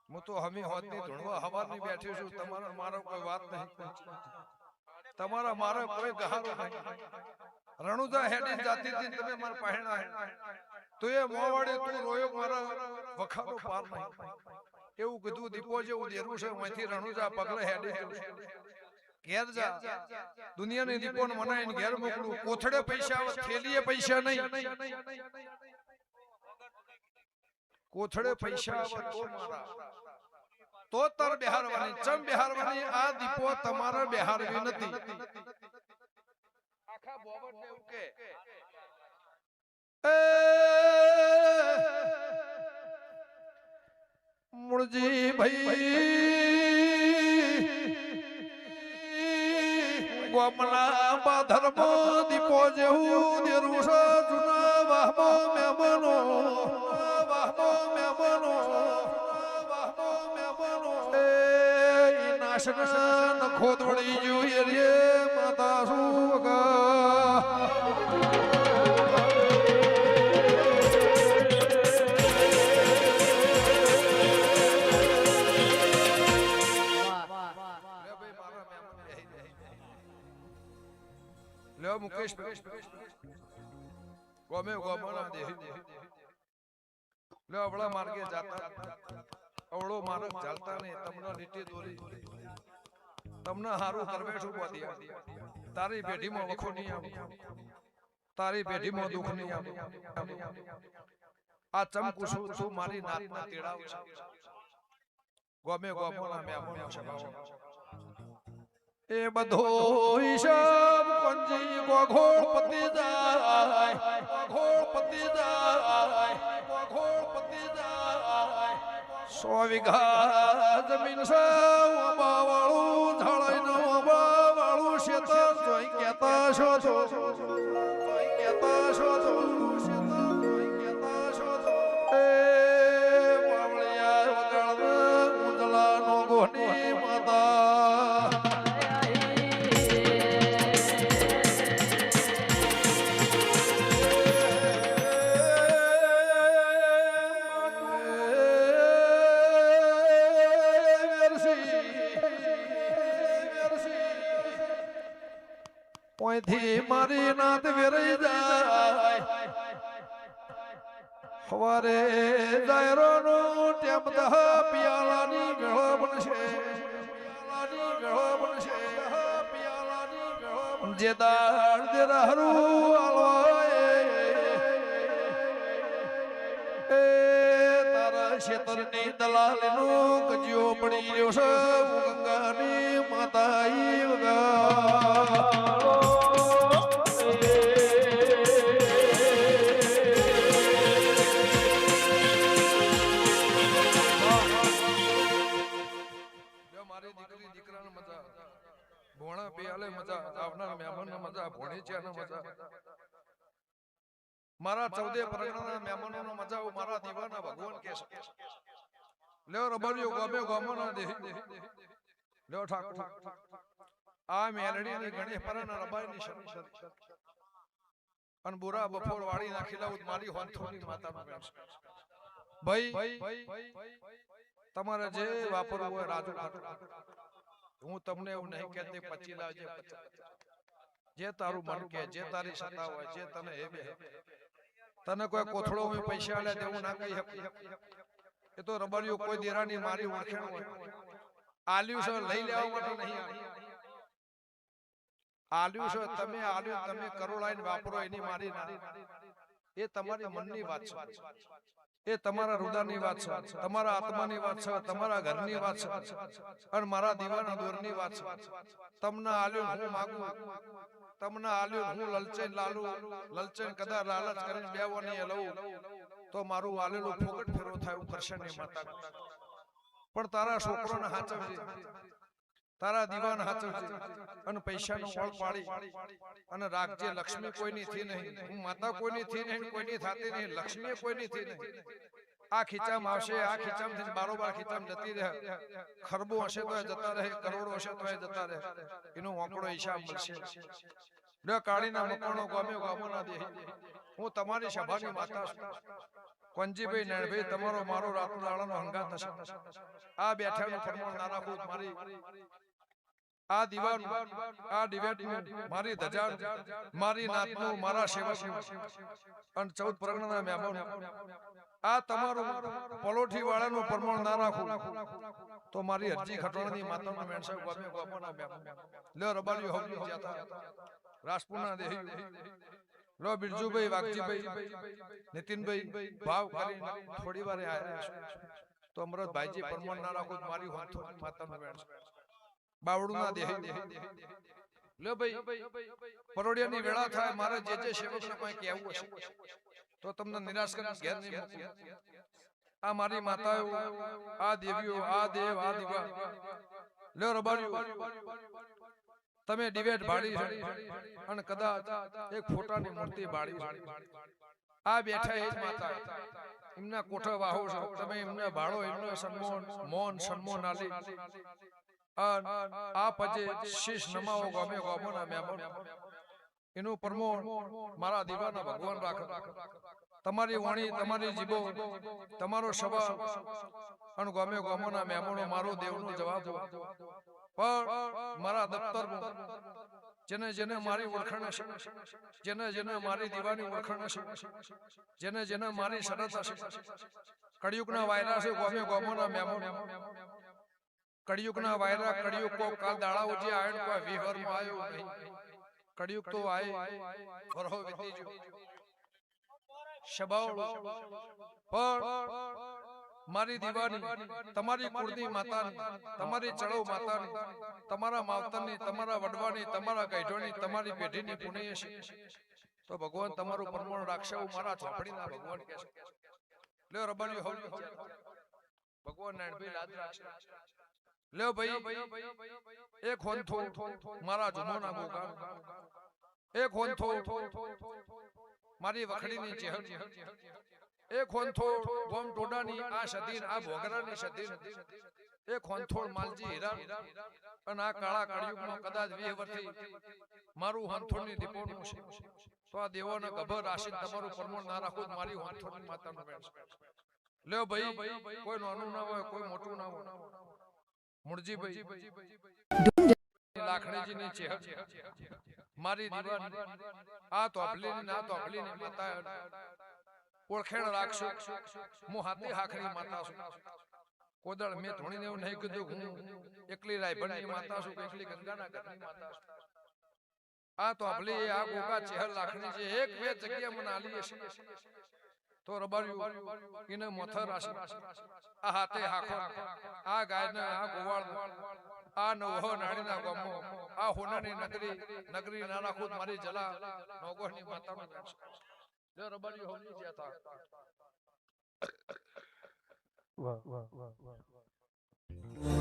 હું તો હમી હોતની ધૂણવા હવારની બેઠી છું, તમારા મારો કોઈ વાત નહીં, તમારા મારો કોઈ ગહારો નહીં. રણુજા હેડી જાતી હતી તમે મારા પહેણા તો એ મોવાડે તું રોયો મારા વખારો પાર નહીં. એવું કીધું દીપો જેવું દેરું છે અહીંથી રણુજા પગલે હેડી ઘેર જા. દુનિયાની દીપોને મનાઈને ઘેર મોકલું. કોથળે પૈસા આવે, થેલીએ પૈસા નહીં. કોથળે પૈસા આવે તો મારા તો તાર બિહારવાની. ચમ બિહારવાની? આ દીપો તમારા બિહારવી નથી. આખા બોબટને એવું કે મુળજી ભાઈ ગોમના બાધર્મો દીપો જેવું દેરું છે. જુના વાહમો મેમનો નાશન ખોદવડી જોઈએ રે માતા સુગા. લ્યો મુકેશ ગોમે ગોમના દે લ્યો અવળા માર્ગે જાતા અવળો માર્ગ ચાલતા ને તમને લીટી દોરી તમને હારું કરવેઠું બોધી. તારી પેઢીમાં વખો નહીં આવે, તારી પેઢીમાં દુઃખ નહીં આવે. આ ચમકુશું છું મારી નાતના તેડાવ છે. ગોમે ગોમના મેમનો સ્વભાવ એ બધો હિસાબ કોંજી ગોઘોળ પતી જાય, ગોઘોળ પતી જાય, ગોઘોળ પતી જાય. 100 વીઘા જમીન છે વાળું ઝાડાઈનો વાળું શેતર જોઈ કેતા છો તો જોઈ કેતા છો તો જોઈ કેતા છો તો એ વાવળિયા વગળ ઉંદલાનો ગોની માતા. ઓયથી મારી નાત વેરાઈ જાય હવારે જાયરોનો ટેમ દહ પિયાલાની ગળો બનશે, પિયાલાની ગળો બનશે, પિયાલાની ગળો બનશે. જે દાળ દે રહરું આલવાય એ તારા ક્ષેત્રની દલાલનું કજિયો પડી રહ્યો છે. ગંગાની માતાઈ વગા ભોણા બેલે મજા આવનાર મહેમાનને મજા, ભોણીચાને મજા, મારા 14 પરગણાના મહેમાનોને મજા, મારા દીવાના ભગવાન કે છે. લ્યો રબડિયો ગમે ગમનો દે લ્યો ઠાકોર આ મેલડીની ગણેશ પરના રબાઈની શરૂ અન બુરા બફોર વાળી નાખીલા મારી હોંથોની માતાનો પ્રેમ છે. ભાઈ તમારે જે વાપરવું હોય રાજુ હું તમને એવું નહીં કહેતી 25 લાવજે, જે તારું મન કે, જે તારી સત્તા હોય, જે તને એ બે. તને કોઈ કોથળો હું પૈસા આલે દેવું ના કહી શકું. એ તો રબડિયું કોઈ દેરાની મારી ઓળખેણ હોય. આલ્યું છે લઈ લેવા માટે નહીં આલ્યું છે. તમે આલ્યું તમે કરોડાઈને વાપરો એની મારી ના. એ તમારી મનની વાત છે, એ તમારા હૃદયની વાત છે, તમારા આત્માની વાત છે, તમારા ઘરની વાત છે અને મારા દીવાના દોરની વાત છે. તમને આલ્યું હું માગું, તમને આલ્યું હું લલચેન લાલું, લલચેન કદા લાલચ કરીને બેવાની લઉં તો મારું આલેલું ફોગટ ફેરો થાય એવું કરશે નહીં માતા. પણ તારા છોકરોને હાચવજે, તારા દીવાને હાચવજે અને પૈસાનો ઓળ પાડી અને રાખજે. લક્ષ્મી કોઈની થી નહીં, હું માતા કોઈની થી નહીં, કોઈની થાતી નહીં. લક્ષ્મી કોઈની થી નહીં. આ ખીચામ આવશે, આ ખીચામ થી બારોબાર ખીચામ જતી રહે. ખરબો હશે તો જતા રહે, કરોડો હશે તો જતા રહે. એનો આંકડો હિસાબ મળશે. કાળીના મકાનો ગામે ગામોના દે. હું તમારી સભાની માતા છું. કોંજીભાઈ નાણભાઈ તમારો મારો રાત દાડાનો હંગાત હશે આ બેઠાનું ફરમાન ના રાખું મારી આ દીવાન આ ડિવેટનું મારી ધજા મારી નાતનું મારા સેવક અને 14 પરગણાના મહેમાન આ તમારું પલોઠી વાળાનું પરમાણ ના રાખું તો મારી અરજી ખટોણની માતાનો મેણસા ગમે ગમોના મહેમાન લ્યો રબાલી હોલી જાતા રાજપુરના દેહી લો બિરજુભાઈ વાઘજીભાઈ નીતિનભાઈ ભાવ કરી થોડી વારે આયા તો અમરતભાઈજી પરમાણ ના રાખું મારી હોંથો માતાનો મેણસા બાવડું ના દેહી લ્યો ભાઈ પરોડિયાની વેળા થાય મારે જે સેવકને કોઈ કહેવું હશે તો તમને નિરાશ કરી ઘેર નહીં મૂકું આ મારી માતાઓ આ દેવીઓ આ દેવ આ દીવા લ્યો રબારીઓ તમે ડિવેટ ભાડી છે અને કદાચ એક ફોટાની મૂર્તિ ભાડી છે આ બેઠા એ જ માતા એમના કોઠા વાહો છો તમે એમને ભાડો એમનો સન્માન મોન સન્માન આલી આ પજે શીશ નમાવો ગમે ગમોના મહેમાન એનું પરમોણ મારા દીવાના ભગવાન રાખે તમારી વાણી તમારી જીભો તમારો સ્વભાવ અને ગમે ગમોના મહેમાનો મારો દેવનો જવાબ પણ મારા દફતરમાં જેને જેને મારી ઓળખાણ હશે જેને જેને મારી દીવાની ઓળખાણ હશે જેને જેને મારી શરત હશે કળિયુગના વાયરા છે ગમે ગમોના મહેમાનો કળિયુગના વાયરા કળિયુગ કો કાલ દાડા ઉજી આયન કો વિહર માયો નહીં કળિયુગ તો આય વરહો વીતી જો શબાવ પણ મારી દીવાની તમારી કુળની માતાની તમારી ચડો માતાની તમારા માવતરની તમારા વડવાની તમારા ગઈઢોની તમારી પેઢીની પુણ્ય છે તો ભગવાન તમારું પરમાણ રાખશે મારા ઝોપડીના ભગવાન કહે છે લ્યો રબાની હોલી ભગવાન નાનભાઈ લાદ રાખશે લ્યો ભાઈ એક હોંથો મારા જુમોના ગોગા એક હોંથો મારી વખડીની ચહેર એક હોંથો ગોમ ટોડાની આ સદીન આ ભોગરાની સદીન એક હોંથો માલજી હીરા અને આ કાળા કાળિયુગમાં કદાચ 20 વર્ષથી મારું હોંથોની દીપોનું છે તો આ દેવોને ગભર આશીન તમારું પરમાણ ના રાખું મારી હોંથોની માતાનો મેળ લ્યો ભાઈ કોઈ નાનું ના હોય કોઈ મોટું ના હોય મુરજીભાઈ લાખણીજીની ચહેર મારી દીવાની આ તોફલીની ના તોફલીની માતા ઓળખેણ રાખશો હું હાથે હાખરી માતા છું કોદળ મેં ધોણીને એવું નહીં કીધું હું એકલી રાયભણની માતા છું એકલી ગંગાના ઘરની માતા છું આ તોફલી આ ગોગા ચહેર લાખણી છે એક બે જગ્યા મને આલી હશે તો રબાર્યું એને મોથર રાશી આ હાથે હાખો આ ગાયને આ ગોવાળ આ નવહો નાડીના ગમો આ હોનાની નગરી ના રાખું મારી જલા નોગોની માતાનો લે રબારી હોલી જતા વાહ વાહ વાહ વાહ